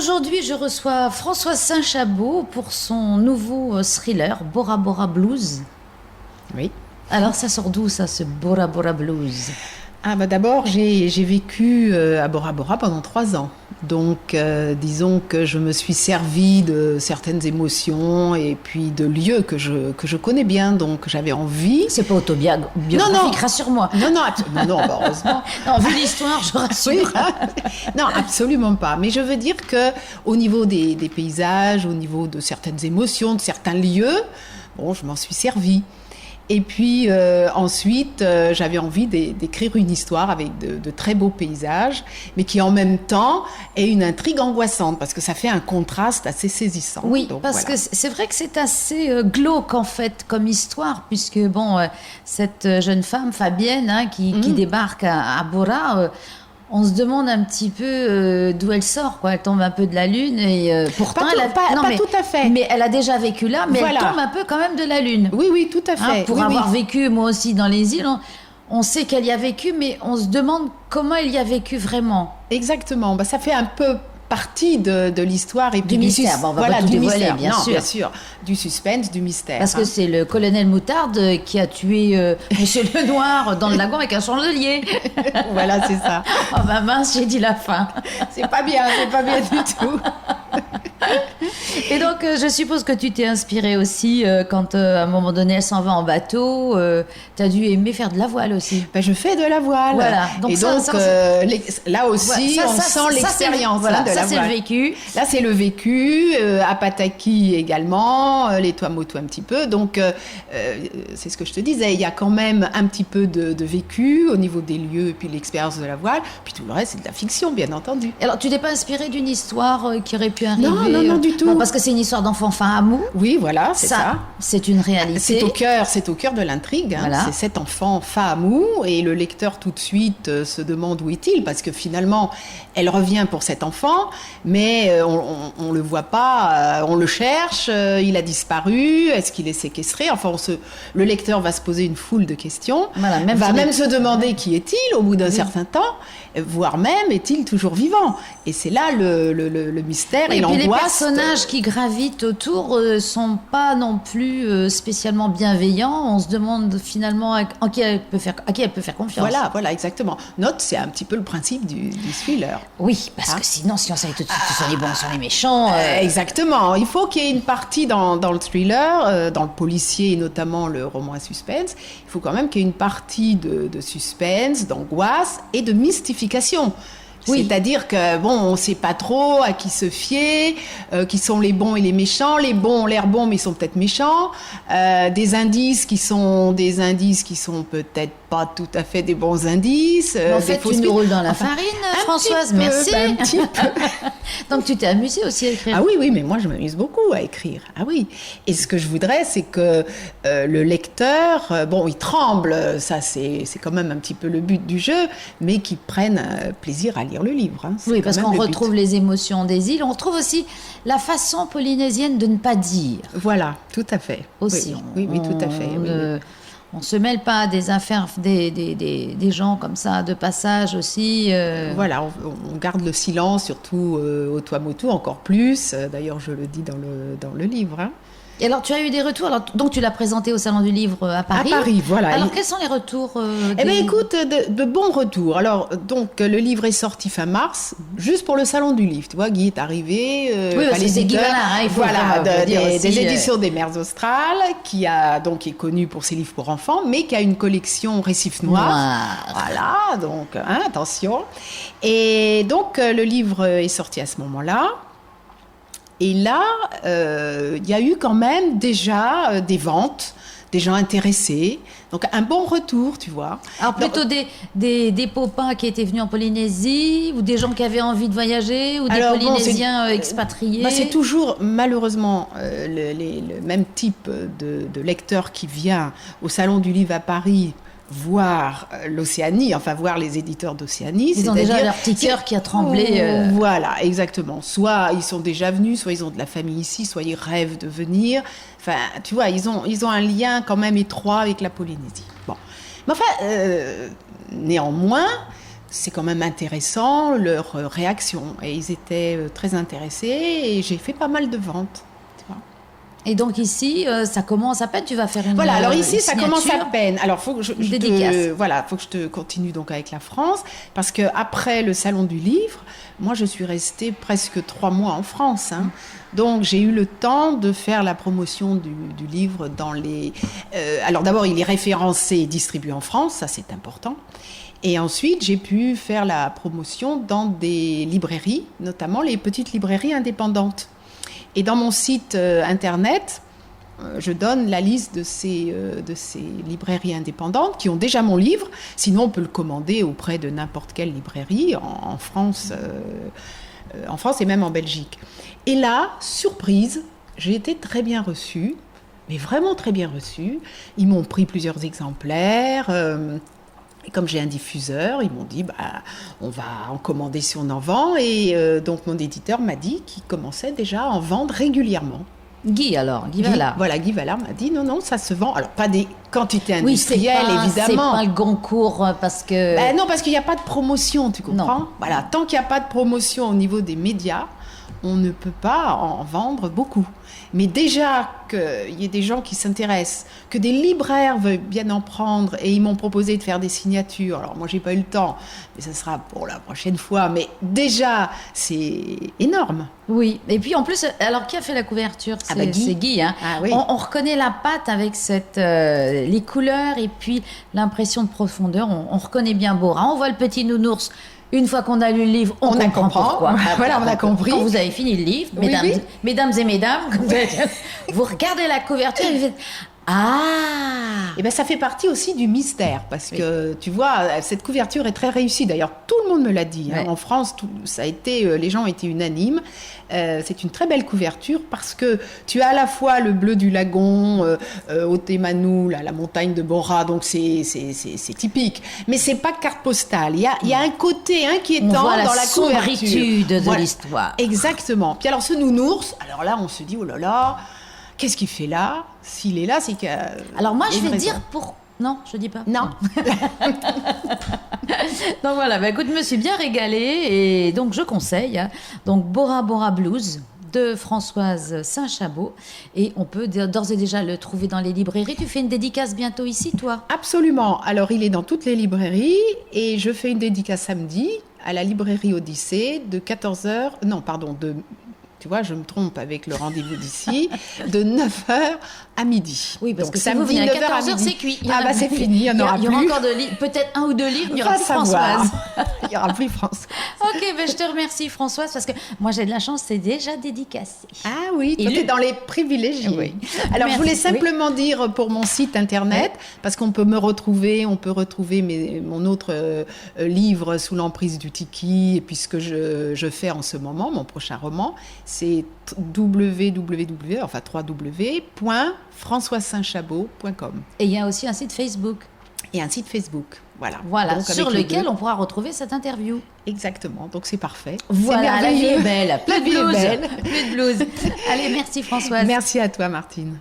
aujourd'hui, je reçois Françoise Saint-Chabot pour son nouveau thriller Bora Bora Blues. Oui. Alors, ça sort d'où, ça, ce Bora Bora Blues? D'abord, j'ai vécu à Bora Bora pendant 3 ans. Donc, disons que je me suis servie de certaines émotions et puis de lieux que je connais bien. Donc, j'avais envie... C'est pas autobiographique, rassure-moi. Non, heureusement. Non, vu l'histoire, je rassure. Oui. Non, absolument pas. Mais je veux dire que au niveau des paysages, au niveau de certaines émotions, de certains lieux, bon, je m'en suis servie. Et puis ensuite, j'avais envie d'écrire une histoire avec de très beaux paysages, mais qui en même temps ait une intrigue angoissante, parce que ça fait un contraste assez saisissant. Oui, donc, parce voilà. que c'est vrai que c'est assez glauque en fait comme histoire, puisque cette jeune femme, Fabienne, qui débarque à Bora... on se demande un petit peu d'où elle sort, quoi. Elle tombe un peu de la lune et pourtant pas tout à fait. Mais elle a déjà vécu là, mais voilà. Elle tombe un peu quand même de la lune. Oui, tout à fait. Pour avoir vécu moi aussi dans les îles, on sait qu'elle y a vécu, mais on se demande comment elle y a vécu vraiment. Exactement. Ça fait un peu partie de l'histoire et du mystère. On va pas tout dévoiler, bien sûr. Du suspense, du mystère. Parce que c'est le colonel Moutarde qui a tué Monsieur Lenoir dans le lagon avec un chandelier. Voilà, c'est ça. Oh mince, j'ai dit la fin. C'est pas bien du tout. Et donc, je suppose que tu t'es inspirée aussi quand, à un moment donné, elle s'en va en bateau. Tu as dû aimer faire de la voile aussi. Je fais de la voile. Voilà. Donc, là aussi, on sent l'expérience de la voile. Ça, c'est le vécu. Là, c'est le vécu. À Pataki également, les Tuamotu un petit peu. Donc, c'est ce que je te disais. Il y a quand même un petit peu de vécu au niveau des lieux et puis l'expérience de la voile. Puis tout le reste, c'est de la fiction, bien entendu. Alors, tu t'es pas inspirée d'une histoire qui aurait pu arriver? Non, du tout. Parce que c'est une histoire d'enfant Fahamou. Oui, voilà, c'est ça. C'est une réalité. C'est au cœur de l'intrigue. Voilà. C'est cet enfant Fahamou et le lecteur tout de suite se demande où est-il, parce que finalement, elle revient pour cet enfant, mais on le voit pas, on le cherche, il a disparu, est-ce qu'il est séquestré? Enfin, le lecteur va se poser une foule de questions, même se demander qui est-il au bout d'un certain temps, voire même est-il toujours vivant? Et c'est là le mystère et l'angoisse. Les personnages qui gravitent autour sont pas non plus spécialement bienveillants. On se demande finalement à qui elle peut faire confiance. Voilà, exactement. C'est un petit peu le principe du thriller. Oui, parce que sinon, si on savait tout de suite ce sont les bons, ce sont les méchants. Exactement. Il faut qu'il y ait une partie dans le thriller, dans le policier et notamment le roman à suspense. Il faut quand même qu'il y ait une partie de suspense, d'angoisse et de mystification. Oui. C'est-à-dire que on ne sait pas trop à qui se fier, qui sont les bons et les méchants. Les bons ont l'air bons, mais ils sont peut-être méchants. Des indices qui sont peut-être pas tout à fait des bons indices. En fait, tu nous roules dans la farine, Françoise. Merci. Un petit peu. Donc, tu t'es amusée aussi à écrire. Ah oui, mais moi, je m'amuse beaucoup à écrire. Ah oui. Et ce que je voudrais, c'est que le lecteur, il tremble, ça, c'est quand même un petit peu le but du jeu, mais qu'il prenne plaisir à lire le livre. Oui, parce qu'on retrouve les émotions des îles. On retrouve aussi la façon polynésienne de ne pas dire. Voilà, tout à fait. Aussi. Oui, tout à fait. On se mêle pas des affaires des gens comme ça, de passage aussi. Voilà, on garde le silence, surtout au Tuamotu, encore plus. D'ailleurs, je le dis dans le livre. Et alors, tu as eu des retours. Donc, tu l'as présenté au Salon du Livre à Paris. À Paris, voilà. Alors, quels sont les retours écoute, de bons retours. Alors, donc, le livre est sorti fin mars, juste pour le Salon du Livre. Tu vois, Guy est arrivé. Oui, c'est Guy Ballard, il faut des éditions des Mers Australes, qui est connu pour ses livres pour enfants, mais qui a une collection Récif Noir. Voilà, donc, attention. Et donc, le livre est sorti à ce moment-là. Et là, il y a eu quand même déjà des ventes, des gens intéressés. Donc, un bon retour, tu vois. Alors, plutôt des popins qui étaient venus en Polynésie, ou des gens qui avaient envie de voyager, ou des Polynésiens expatriés? C'est toujours, malheureusement, le même type de lecteur qui vient au Salon du Livre à Paris voir l'Océanie, enfin voir les éditeurs d'Océanie. Ils ont déjà leur petit cœur qui a tremblé. Voilà, exactement. Soit ils sont déjà venus, soit ils ont de la famille ici, soit ils rêvent de venir. Enfin, tu vois, ils ont un lien quand même étroit avec la Polynésie. Bon. Mais enfin, néanmoins, c'est quand même intéressant, leur réaction. Et ils étaient très intéressés et j'ai fait pas mal de ventes. Et donc ici, ça commence à peine, tu vas faire une Voilà, alors ici, ça commence à signature. peine. Alors, faut que je te continue donc avec la France, parce qu'après le Salon du Livre, moi, je suis restée presque 3 mois en France. Donc, j'ai eu le temps de faire la promotion du livre dans les... alors, d'abord, il est référencé et distribué en France, ça, c'est important. Et ensuite, j'ai pu faire la promotion dans des librairies, notamment les petites librairies indépendantes. Et dans mon site internet, je donne la liste de ces librairies indépendantes qui ont déjà mon livre. Sinon, on peut le commander auprès de n'importe quelle librairie en France et même en Belgique. Et là, surprise, j'ai été très bien reçue, mais vraiment très bien reçue. Ils m'ont pris plusieurs exemplaires. Et comme j'ai un diffuseur, ils m'ont dit on va en commander si on en vend. Et donc mon éditeur m'a dit qu'il commençait déjà à en vendre régulièrement. Guy Vallard. Voilà, Guy Vallard m'a dit non, ça se vend. Alors pas des quantités industrielles, évidemment. C'est pas le Goncourt parce que... non, parce qu'il n'y a pas de promotion, tu comprends ? Voilà, tant qu'il n'y a pas de promotion au niveau des médias, on ne peut pas en vendre beaucoup. Mais déjà qu'il y ait des gens qui s'intéressent, que des libraires veulent bien en prendre, et ils m'ont proposé de faire des signatures. Alors moi, j'ai pas eu le temps, mais ça sera pour la prochaine fois. Mais déjà, c'est énorme. Oui, et puis en plus, alors qui a fait la couverture ? Guy. C'est Guy. Hein. Ah, oui. On reconnaît la patte avec les couleurs et puis l'impression de profondeur. On reconnaît bien Bora. On voit le petit nounours. Une fois qu'on a lu le livre, on comprend pourquoi. Voilà, on a compris. Quand vous avez fini le livre, mesdames et mesdames, vous regardez la couverture et vous faites ah. Et ça fait partie aussi du mystère, parce que tu vois, cette couverture est très réussie. D'ailleurs, tout le monde me l'a dit. En France, ça a été, les gens ont été unanimes. C'est une très belle couverture parce que tu as à la fois le bleu du lagon, Otemanou, la montagne de Bora, donc c'est typique. Mais c'est pas carte postale. Il y a un côté inquiétant dans la couverture. Sombritude de l'histoire. Exactement. Puis alors ce nounours, alors là on se dit oh là là, qu'est-ce qu'il fait là ? S'il est là, c'est que... Alors moi je vais dire pour... Non, je dis pas. Non. Donc voilà, écoute, je me suis bien régalée et donc je conseille. Donc Bora Bora Blues de Françoise Saint-Chabot et on peut d'ores et déjà le trouver dans les librairies. Tu fais une dédicace bientôt ici, toi ? Absolument. Alors il est dans toutes les librairies et je fais une dédicace samedi à la librairie Odyssée de 14h... Non, pardon, tu vois, je me trompe avec le rendez-vous d'ici, de 9h à midi. Oui, parce donc, que samedi, 9h à 14h, c'est cuit. C'est fini, il n'y en aura plus. Il y aura encore peut-être 1 ou 2 livres, il n'y aura plus Françoise. Il n'y aura plus Françoise. Ok, je te remercie Françoise, parce que moi j'ai de la chance, c'est déjà dédicacé. Ah oui, tu es dans les privilégiés. Oui. Alors je voulais simplement dire pour mon site internet, parce qu'on peut me retrouver, mon autre livre Sous l'emprise du tiki, et puis ce que je fais en ce moment, mon prochain roman, c'est www.françoissaintchabot.com. Et il y a aussi un site Facebook. Et un site Facebook, voilà. Donc, sur lequel on pourra retrouver cette interview. Exactement, donc c'est parfait. Voilà, la vie est belle. Plus de blues. Belle. Plus de blues. Allez, merci Françoise. Merci à toi Martine.